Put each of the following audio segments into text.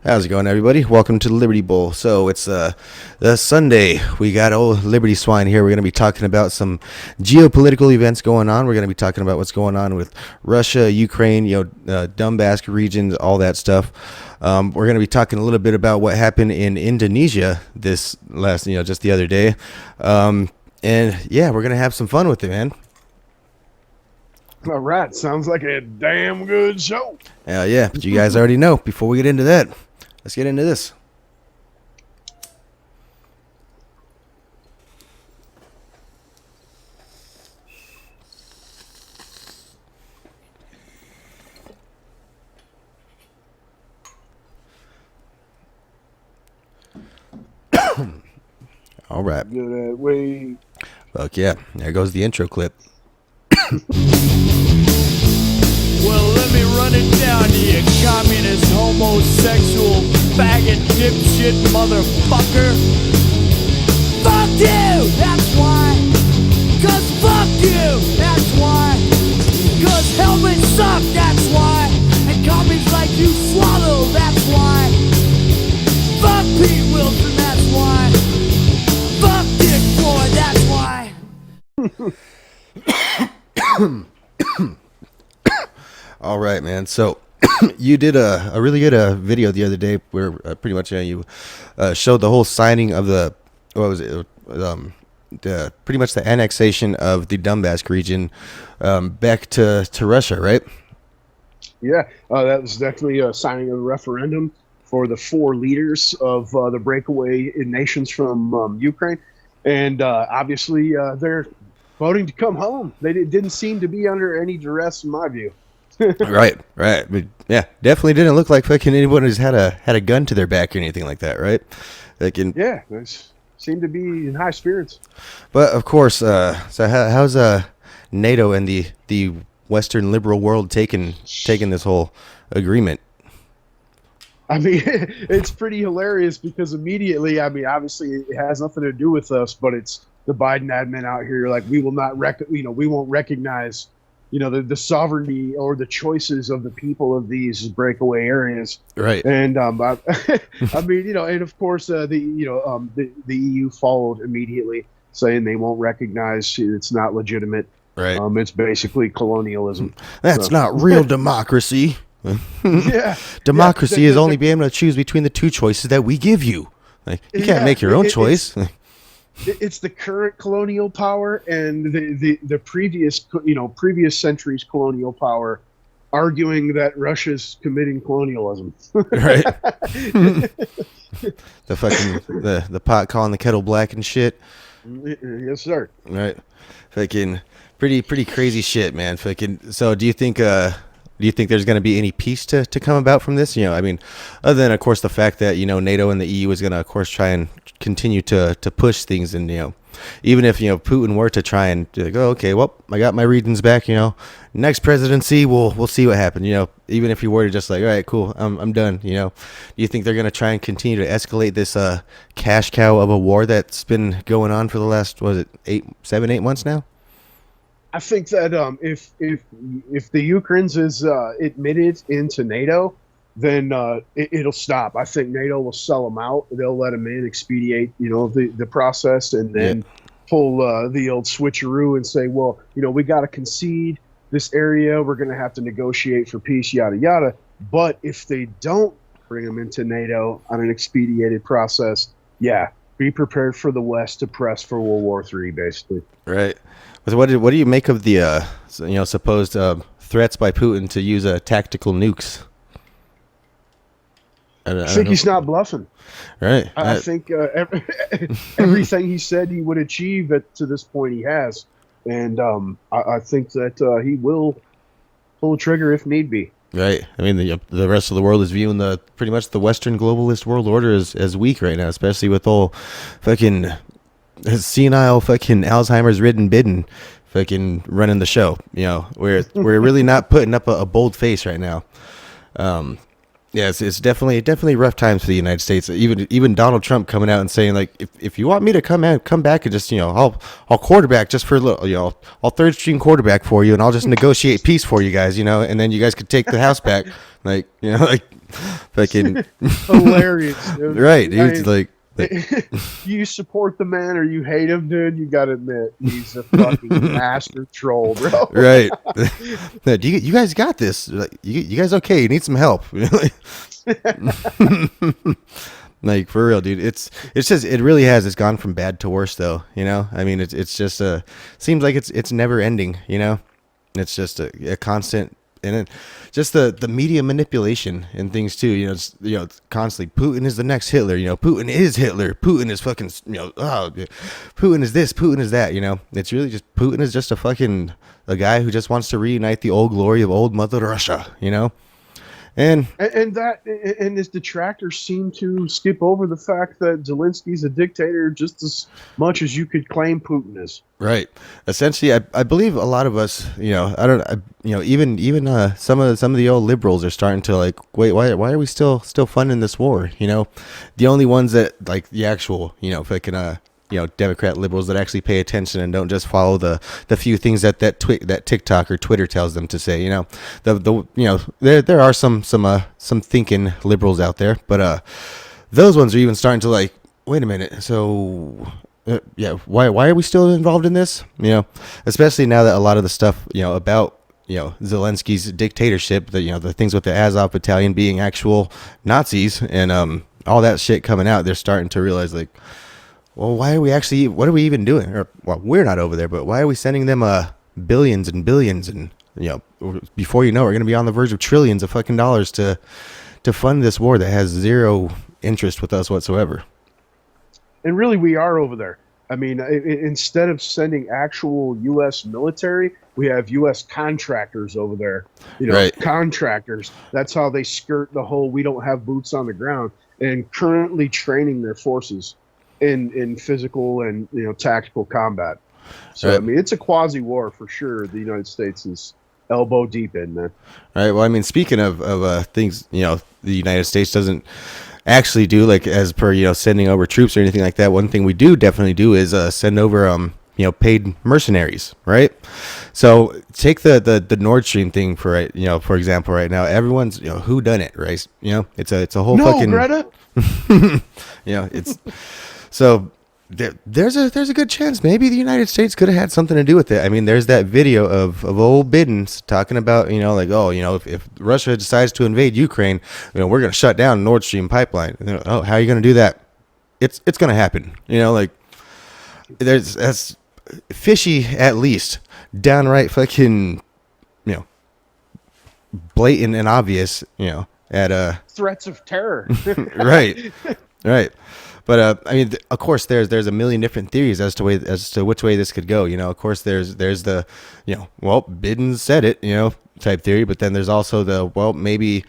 How's it going, everybody? Welcome to the Liberty Bowl. So it's the Sunday. We got old Liberty Swine here. We're going to be talking about some geopolitical events going on. We're going to be talking about what's going on with Russia, Ukraine, Donbass regions, all that stuff. We're going to be talking a little bit about what happened in Indonesia this last, just the other day. And yeah, we're going to have some fun with it, man. All right, sounds like a damn good show. Yeah, but you guys already know. Before we get into that, let's get into this. All right. Good way. Fuck yeah. There goes the intro clip. Well, let me run it down to you, communist, homosexual, faggot, dipshit, motherfucker. Fuck you! That's why. 'Cause fuck you! That's why. 'Cause helmets suck, that's why. And commies like you swallow, that's why. Fuck Pete Wilson, that's why. Fuck Dick Floyd, that's why. All right, man. So you did a really good video the other day where pretty much you showed the whole signing of the, what was it? Pretty much the annexation of the Donbass region back to Russia, right? Yeah, that was definitely a signing of a referendum for the four leaders of the breakaway nations from Ukraine. And obviously, they're voting to come home. They didn't seem to be under any duress, in my view. Right. But yeah, definitely didn't look like fucking anyone who's had a gun to their back or anything like that, right? Yeah, they seem to be in high spirits. But of course, so how's NATO and the Western liberal world taking this whole agreement? I mean, it's pretty hilarious because immediately, I mean, obviously it has nothing to do with us, but it's the Biden admin out here like, we will not we won't recognize the sovereignty or the choices of the people of these breakaway areas. Right. And I mean, and of course the EU followed immediately, saying they won't recognize it's not legitimate. Right. It's basically colonialism. That's not real democracy. Yeah. Democracy is only being able to choose between the two choices that we give you. Like, you can't make your own choice. It's the current colonial power and the previous century's colonial power arguing that Russia's committing colonialism. Right. The fucking the pot calling the kettle black and shit. Yes, sir. Right. Fucking pretty crazy shit, man. Fucking. So do you think there's going to be any peace to come about from this? I mean, other than, of course, the fact that, NATO and the EU is going to, of course, try and continue to push things. And, even if, Putin were to try and be like, oh, okay, well, I got my regions back, next presidency, we'll see what happens. Even if he were to just like, all right, cool, I'm done. Do you think they're going to try and continue to escalate this cash cow of a war that's been going on for the last, what was it, 7-8 months now? I think that if the Ukraine is admitted into NATO, then it'll stop. I think NATO will sell them out. They'll let them in, expedite, the process, and then pull the old switcheroo and say, well, we got to concede this area. We're going to have to negotiate for peace, yada yada. But if they don't bring them into NATO on an expedited process, be prepared for the West to press for World War III, basically. Right. So what do you make of the supposed threats by Putin to use tactical nukes? I think he's not bluffing. Right. I think everything he said he would achieve to this point he has, and I think that he will pull a trigger if need be. Right. I mean, the rest of the world is viewing pretty much the Western globalist world order as weak right now, especially with all fucking senile fucking Alzheimer's ridden Biden fucking running the show. We're really not putting up a bold face right now. Yeah, it's definitely rough times for the United States. Even Donald Trump coming out and saying like, if you want me to come back and just I'll quarterback just for a little, I'll third string quarterback for you, and I'll just negotiate peace for you guys, and then you guys could take the house back, like like fucking Hilarious, dude. right, dude. Like you support the man or you hate him, dude. You gotta admit he's a fucking master troll, bro. right. You guys got this? Like, you guys okay? You need some help? Like for real, dude. It's just it really has. It's gone from bad to worse, though. I mean, it's just seems like it's never ending. It's just a constant. And then just the media manipulation and things too, it's constantly Putin is the next Hitler, Putin is Hitler, Putin is fucking, Putin is this, Putin is that, it's really just Putin is just a guy who just wants to reunite the old glory of old Mother Russia, And his detractors seem to skip over the fact that Zelensky's a dictator just as much as you could claim Putin is. Right. Essentially, I believe a lot of us, even some of the old liberals are starting to like, wait, why are we still funding this war? The only ones that like the actual, fucking Democrat liberals that actually pay attention and don't just follow the few things that TikTok or Twitter tells them to say. There are some thinking liberals out there, but those ones are even starting to like, wait a minute, so why are we still involved in this? Especially now that a lot of the stuff about Zelensky's dictatorship, the things with the Azov battalion being actual Nazis and all that shit coming out, they're starting to realize like, well, what are we even doing? Or, well, we're not over there, but why are we sending them billions and billions and, before you know, we're going to be on the verge of trillions of fucking dollars to fund this war that has zero interest with us whatsoever. And really, we are over there. I mean, instead of sending actual U.S. military, we have U.S. contractors over there. Right. Contractors. That's how they skirt the whole we don't have boots on the ground, and currently training their forces in physical and tactical combat. So right. I mean, it's a quasi war for sure. The United States is elbow deep in there. All right. Well, I mean, speaking of things, the United States doesn't actually do, like as per sending over troops or anything like that. One thing we definitely do is send over paid mercenaries, right? So take the Nordstream thing for example, right now everyone's who done it, right? It's a whole fucking Greta. It's so there's a good chance maybe the United States could have had something to do with it. I mean, there's that video of old Bidens talking about if Russia decides to invade Ukraine, we're going to shut down Nord Stream pipeline. And how are you going to do that? It's going to happen. That's fishy, at least. Downright fucking blatant and obvious. At threats of terror. Right. But I mean, of course, there's a million different theories as to which way this could go. Of course, there's the Biden said it, type theory. But then there's also the maybe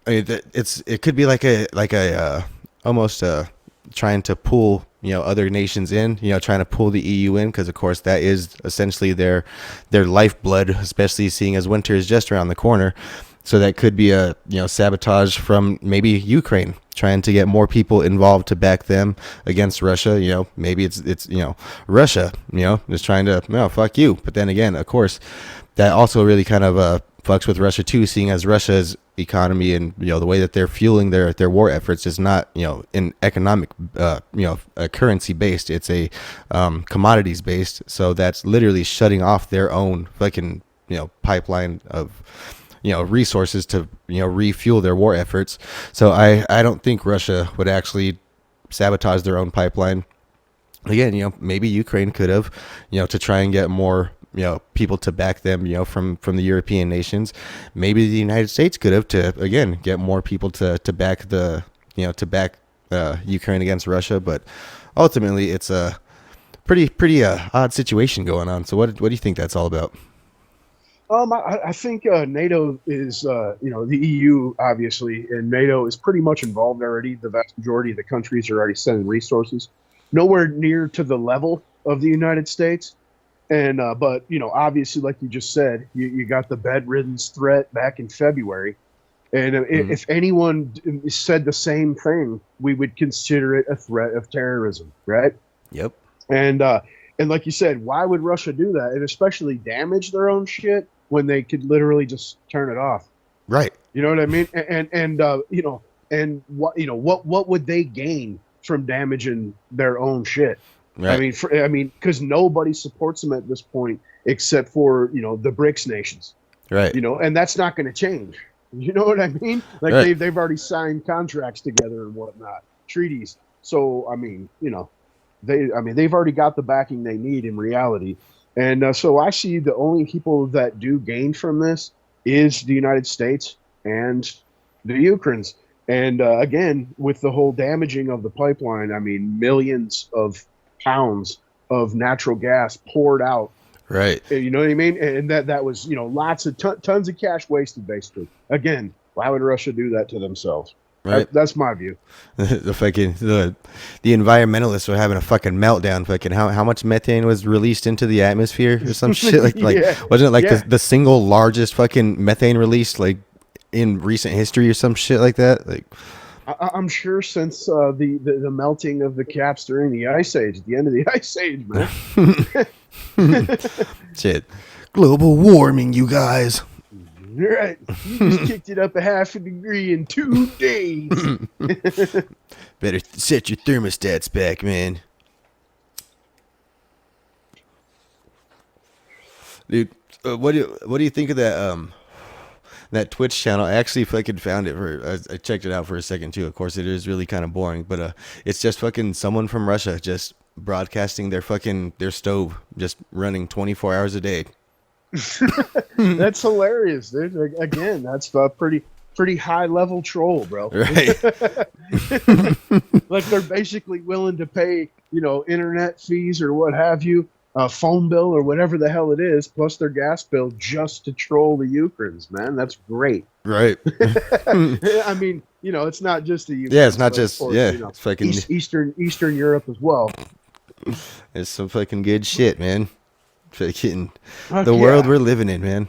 it could be like a almost trying to pull other nations in, trying to pull the EU in, because of course that is essentially their lifeblood, especially seeing as winter is just around the corner. So that could be a sabotage from maybe Ukraine trying to get more people involved to back them against Russia. Maybe it's Russia just trying to fuck you. But then again, of course, that also really kind of fucks with Russia too, seeing as Russia's economy and the way that they're fueling their war efforts is not in economic currency based. It's a commodities based. So that's literally shutting off their own fucking pipeline of resources to refuel their war efforts. So I don't think Russia would actually sabotage their own pipeline. Again, maybe Ukraine could have, to try and get more people to back them, from the European nations. Maybe the United States could have to again get more people to back Ukraine against Russia. But ultimately, it's a pretty odd situation going on. So what do you think that's all about? I think NATO is, the EU, obviously, and NATO is pretty much involved already. The vast majority of the countries are already sending resources, nowhere near to the level of the United States. And but obviously, like you just said, you got the bedridden threat back in February, And if anyone said the same thing, we would consider it a threat of terrorism, right? Yep. And like you said, why would Russia do that, and especially damage their own shit when they could literally just turn it off? Right. You know what I mean? And what would they gain from damaging their own shit? Right. I mean, because nobody supports them at this point except for the BRICS nations. Right. And that's not going to change. You know what I mean? Like right. they've already signed contracts together and whatnot, treaties. So I mean, they've already got the backing they need in reality. And so I see the only people that do gain from this is the United States and the Ukrainians. And again, with the whole damaging of the pipeline, I mean, millions of pounds of natural gas poured out. Right. You know what I mean? And that was, lots of tons of cash wasted, basically. Again, why would Russia do that to themselves? Right. That's my view. the environmentalists were having a fucking meltdown. Fucking how much methane was released into the atmosphere or some shit like wasn't it like the single largest fucking methane release like in recent history or some shit like that? Like I'm sure since the melting of the caps during the Ice Age, at the end of the Ice Age, man. Shit. Global warming, you guys. Right. You just kicked it up a half a degree in 2 days. Better set your thermostats back, man. Dude, what do you think of that Twitch channel? I actually fucking found it I checked it out for a second too. Of course, it is really kind of boring, but it's just fucking someone from Russia just broadcasting their stove just running 24 hours a day. That's hilarious, dude. Again, that's a pretty high level troll, bro. Right. Like they're basically willing to pay, internet fees or what have you, a phone bill or whatever the hell it is, plus their gas bill just to troll the Ukrainians, man. That's great. Right. I mean, it's not just the Ukraine. Yeah, it's not just course, it's fucking Eastern Europe as well. It's some fucking good shit, man. Fucking the world we're living in, man.